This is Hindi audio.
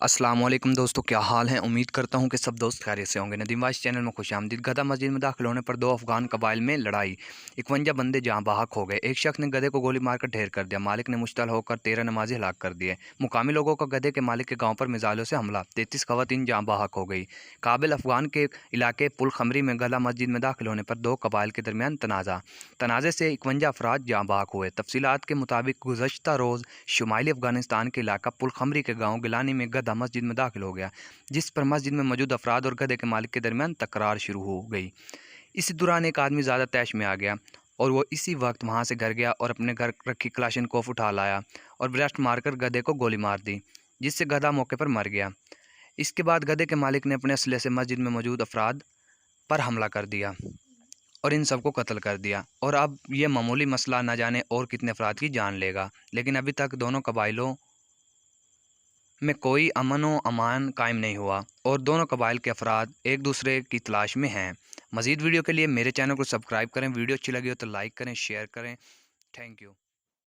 अस्सलाम वालेकुम दोस्तों, क्या हाल है। उम्मीद करता हूं कि सब दोस्त खैरियत से होंगे। नदीम वाइस चैनल में खुशामदीद। गधा मस्जिद में दाखिल होने पर दो अफगान कबाइल में लड़ाई, 51 बंदे जहां बहक हो गए। एक शख्स ने गधे को गोली मारकर ढेर कर दिया। मालिक ने मुश्तल होकर 13 नमाजी हलाक कर दिए। मुकामी लोगों का गधे के मालिक के गाँव पर मिसाइलों से हमला, 33 खवातीन जहां बहक हो गई। काबिल अफगान के इलाके पुल खमरी में गधा मस्जिद में दाखिल होने पर दो कबाइल के दरमियान तनाज़े से 51 अफराद जहां बहक हुए। तफसीलात के मुताबिक गुज़श्ता रोज़ शुमाली अफगानिस्तान के इलाका पुल खमरी के गाँव गिलानी में गधा मस्जिद में दाखिल हो गया, जिस पर मस्जिद में मौजूद अफराद और गधे के मालिक के दरमियान तकरार शुरू हो गई। इसी दौरान एक आदमी ज़्यादा तैश में आ गया और वो इसी वक्त वहाँ से घर गया और अपने घर रखी क्लाशनकोफ उठा लाया और ब्लास्ट मारकर गधे को गोली मार दी, जिससे गधा मौके पर मर गया। इसके बाद गधे के मालिक ने अपने असले से मस्जिद में मौजूद अफराद पर हमला कर दिया और इन सबको कत्ल कर दिया। और अब ये मामूली मसला न जाने और कितने अफराद की जान लेगा, लेकिन अभी तक दोनों कबाइलों में कोई अमन व अमान कायम नहीं हुआ और दोनों कबाइल के अफराद एक दूसरे की तलाश में हैं। मज़ीद वीडियो के लिए मेरे चैनल को सब्सक्राइब करें। वीडियो अच्छी लगी हो तो लाइक करें, शेयर करें। Thank you.